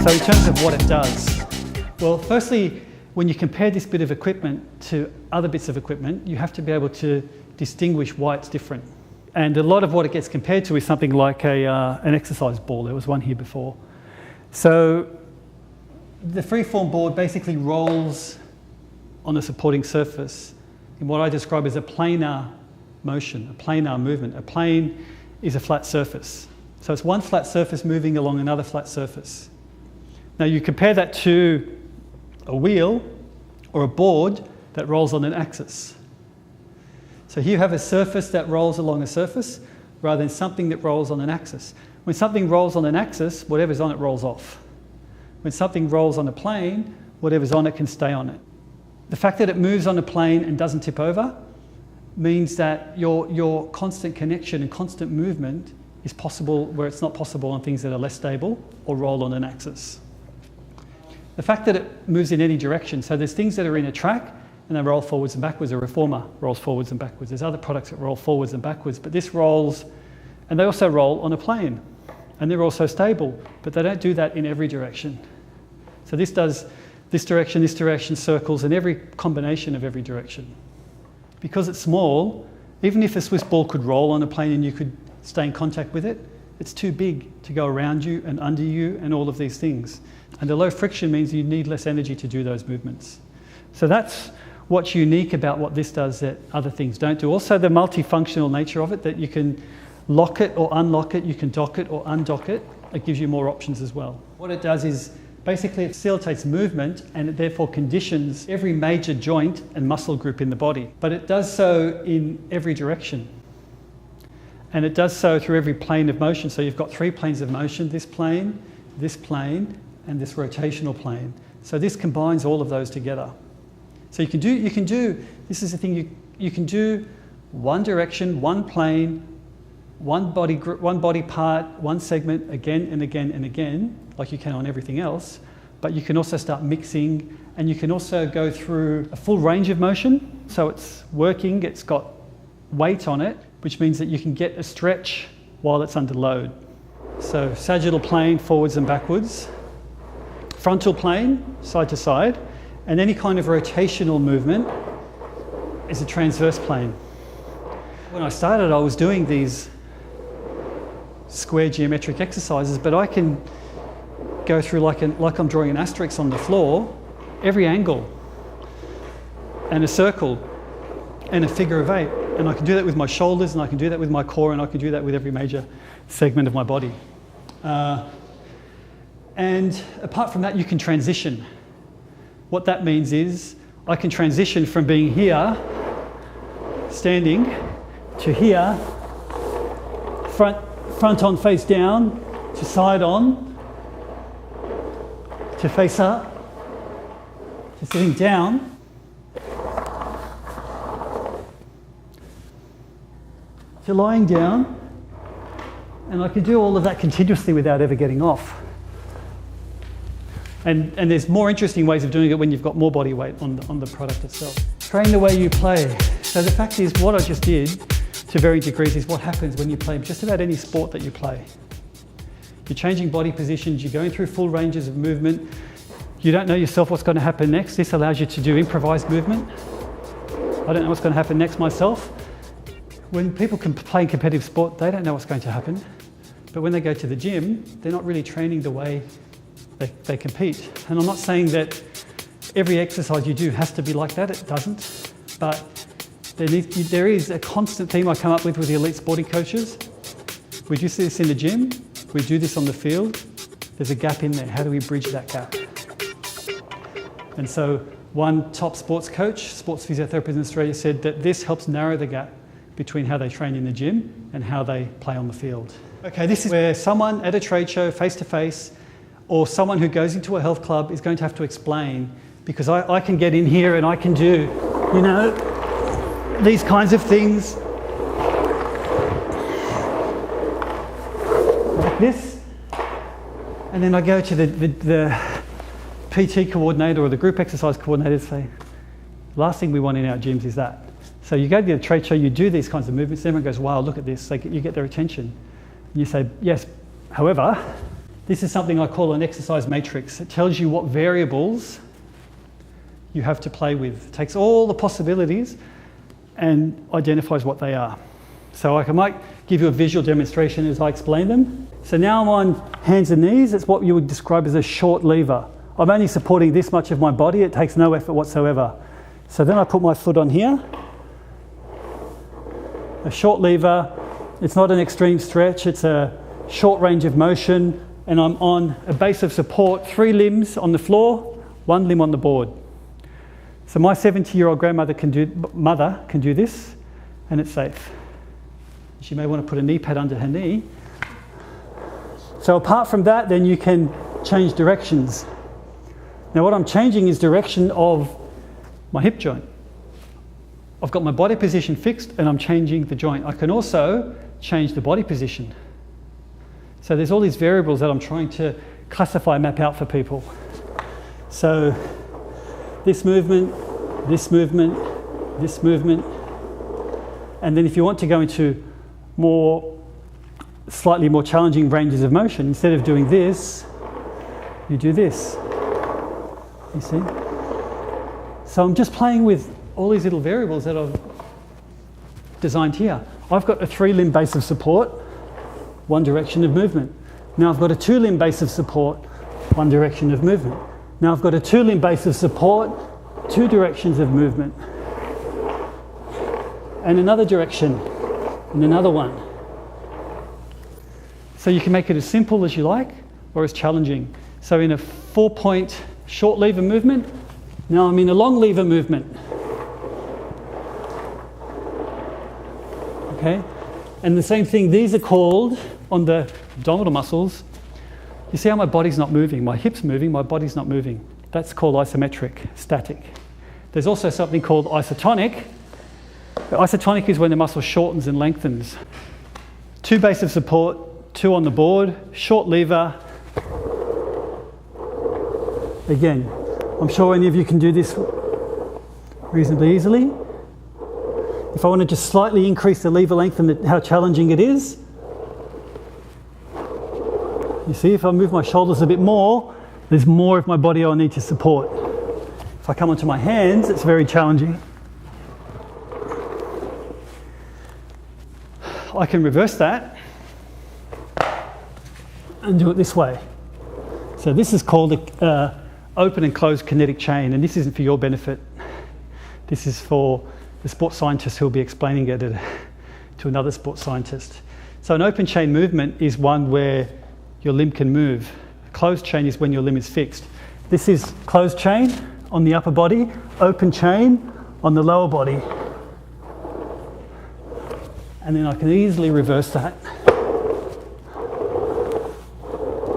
So in terms of what it does, well, firstly, when you compare this bit of equipment to other bits of equipment, you have to be able to distinguish why it's different. And a lot of what it gets compared to is something like an exercise ball. There was one here before. So the freeFORM board basically rolls on a supporting surface in what I describe as a planar motion, a planar movement. A plane is a flat surface. So it's one flat surface moving along another flat surface. Now you compare that to a wheel or a board that rolls on an axis. So here you have a surface that rolls along a surface rather than something that rolls on an axis. When something rolls on an axis, whatever's on it rolls off. When something rolls on a plane, whatever's on it can stay on it. The fact that it moves on a plane and doesn't tip over means that your constant connection and constant movement is possible where it's not possible on things that are less stable or roll on an axis. The fact that it moves in any direction, so there's things that are in a track and they roll forwards and backwards. A reformer rolls forwards and backwards. There's other products that roll forwards and backwards, but this rolls, and they also roll on a plane. And they're also stable, but they don't do that in every direction. So this does this direction, circles, and every combination of every direction. Because it's small, even if a Swiss ball could roll on a plane and you could stay in contact with it, it's too big to go around you and under you and all of these things. And the low friction means you need less energy to do those movements. So that's what's unique about what this does that other things don't do. Also the multifunctional nature of it, that you can lock it or unlock it, you can dock it or undock it. It gives you more options as well. What it does is basically it facilitates movement and it therefore conditions every major joint and muscle group in the body. But it does so in every direction. And it does so through every plane of motion. So you've got 3 planes of motion, this plane, and this rotational plane. So this combines all of those together. So you can do, this is the thing, you can do one direction, one plane, one body part, one segment again and again and again, like you can on everything else, but you can also start mixing and you can also go through a full range of motion. So it's working, it's got weight on it, which means that you can get a stretch while it's under load. So sagittal plane, forwards and backwards, frontal plane, side to side, and any kind of rotational movement is a transverse plane. When I started, I was doing these square geometric exercises, but I can go through like I'm drawing an asterisk on the floor, every angle, and a circle, and a figure of 8. And I can do that with my shoulders, and I can do that with my core, and I can do that with every major segment of my body. And apart from that, you can transition. What that means is I can transition from being here, standing, to here, front on, face down, to side on, to face up, to sitting down, to lying down, and I can do all of that continuously without ever getting off. And there's more interesting ways of doing it when you've got more body weight on the product itself. Train the way you play. So the fact is, what I just did, to varying degrees, is what happens when you play just about any sport that you play. You're changing body positions, you're going through full ranges of movement, you don't know yourself what's going to happen next. This allows you to do improvised movement. I don't know what's going to happen next myself. When people can play in competitive sport, they don't know what's going to happen. But when they go to the gym, they're not really training the way they compete. And I'm not saying that every exercise you do has to be like that, it doesn't. But there is a constant theme I come up with the elite sporting coaches. We do this in the gym, we do this on the field. There's a gap in there. How do we bridge that gap? And so one top sports coach, sports physiotherapist in Australia, said that this helps narrow the gap between how they train in the gym and how they play on the field. Okay, this is where someone at a trade show, face-to-face, or someone who goes into a health club is going to have to explain, because I can get in here and I can do, you know, these kinds of things like this, and then I go to the PT coordinator or the group exercise coordinator and say, last thing we want in our gyms is that. So you go to the trade show, you do these kinds of movements, everyone goes, wow, look at this, you get their attention. And you say, yes, however, This is something I call an exercise matrix. It tells you what variables you have to play with. It takes all the possibilities and identifies what they are. So I might give you a visual demonstration as I explain them. So now I'm on hands and knees. It's what you would describe as a short lever. I'm only supporting this much of my body. It takes no effort whatsoever. So then I put my foot on here. A short lever. It's not an extreme stretch. It's a short range of motion. And I'm on a base of support, 3 limbs on the floor, 1 limb on the board. So my 70-year-old grandmother can do this, and it's safe. She may want to put a knee pad under her knee. So apart from that, then you can change directions. Now what I'm changing is direction of my hip joint. I've got my body position fixed and I'm changing the joint. I can also change the body position. So there's all these variables that I'm trying to classify, map out for people. So this movement, this movement, this movement. And then if you want to go into slightly more challenging ranges of motion, instead of doing this, you do this. You see? So I'm just playing with all these little variables that I've designed here. I've got a 3-limb base of support, 1 direction of movement. Now I've got a 2-limb base of support, 1 direction of movement. Now I've got a 2-limb base of support, 2 directions of movement. And another direction, and another one. So you can make it as simple as you like, or as challenging. So in a 4-point short lever movement, now I'm in a long lever movement. Okay? And the same thing, these are called, on the abdominal muscles, you see how my body's not moving, my hip's moving, my body's not moving. That's called isometric, static. There's also something called isotonic. Isotonic is when the muscle shortens and lengthens. 2 base of support, 2 on the board, short lever. Again, I'm sure any of you can do this reasonably easily. If I want to just slightly increase the lever length and how challenging it is, you see, if I move my shoulders a bit more, there's more of my body I need to support. If I come onto my hands, it's very challenging. I can reverse that and do it this way. So this is called an open and closed kinetic chain, and this isn't for your benefit. This is for the sports scientist who will be explaining it to another sports scientist. So an open chain movement is one where your limb can move. A closed chain is when your limb is fixed. This is closed chain on the upper body, open chain on the lower body. And then I can easily reverse that.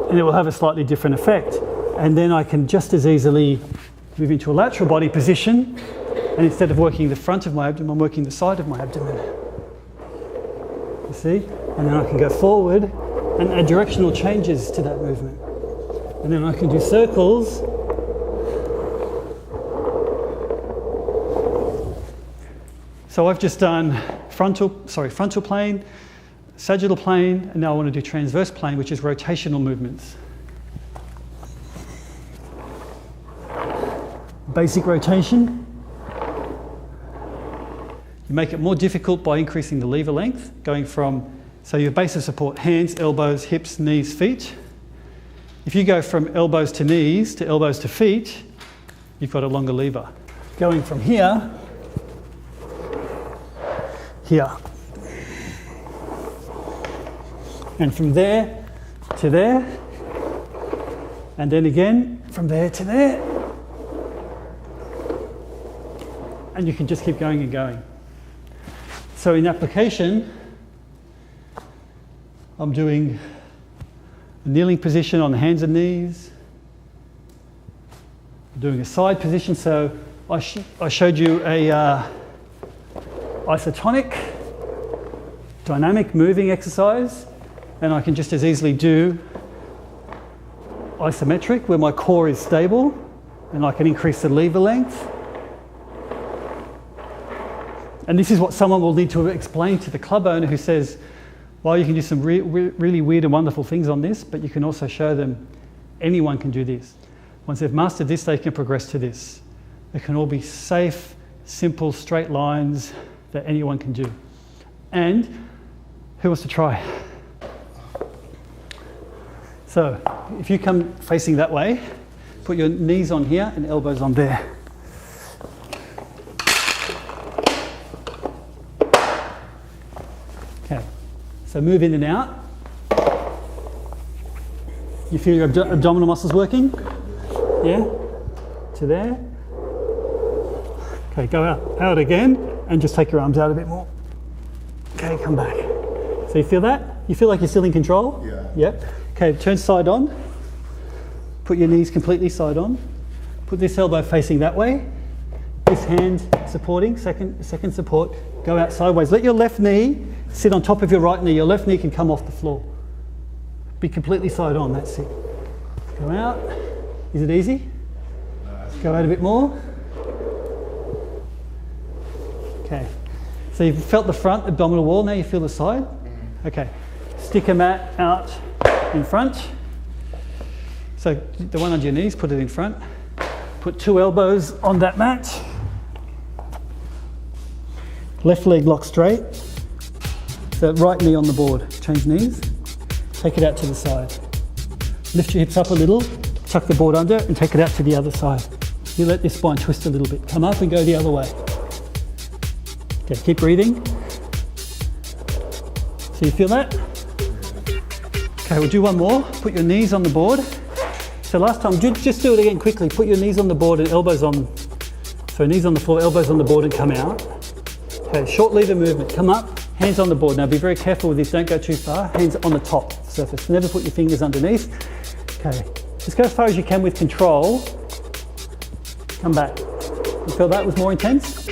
And it will have a slightly different effect. And then I can just as easily move into a lateral body position, and instead of working the front of my abdomen, I'm working the side of my abdomen. You see? And then I can go forward and add directional changes to that movement. And then I can do circles. So I've just done frontal plane, sagittal plane, and now I want to do transverse plane, which is rotational movements. Basic rotation. You make it more difficult by increasing the lever length, going from, so your base of support, hands, elbows, hips, knees, feet. If you go from elbows to knees to elbows to feet, you've got a longer lever. Going from here, here. And from there to there, and then again from there to there. And you can just keep going and going. So in application, I'm doing a kneeling position on the hands and knees. I'm doing a side position. So I showed you a isotonic, dynamic moving exercise, and I can just as easily do isometric, where my core is stable, and I can increase the lever length. And this is what someone will need to explain to the club owner who says, While you can do some really weird and wonderful things on this, but you can also show them anyone can do this. Once they've mastered this, they can progress to this. They can all be safe, simple, straight lines that anyone can do. And who wants to try? So if you come facing that way, put your knees on here and elbows on there. Okay, so move in and out. You feel your abdominal muscles working? Yeah? To there. Okay, go out again and just take your arms out a bit more. Okay, come back. So you feel that? You feel like you're still in control? Yeah. Yep. Okay, turn side on. Put your knees completely side on. Put this elbow facing that way. This hand supporting, second support. Go out sideways. Let your left knee sit on top of your right knee. Your left knee can come off the floor. Be completely side on, that's it. Go out. Is it easy? Go out a bit more. Okay. So you've felt the front abdominal wall, now you feel the side? Okay. Stick a mat out in front. So the one on your knees, put it in front. Put 2 elbows on that mat. Left leg locked straight. So right knee on the board. Change knees. Take it out to the side. Lift your hips up a little, tuck the board under and take it out to the other side. You let this spine twist a little bit. Come up and go the other way. Okay, keep breathing. So you feel that? Okay, we'll do one more. Put your knees on the board. So last time, just do it again quickly. Put your knees on the board and elbows on. So knees on the floor, elbows on the board and come out. Okay, short lever movement. Come up, hands on the board. Now be very careful with this, don't go too far. Hands on the top surface. Never put your fingers underneath. Okay, just go as far as you can with control. Come back. You feel that was more intense?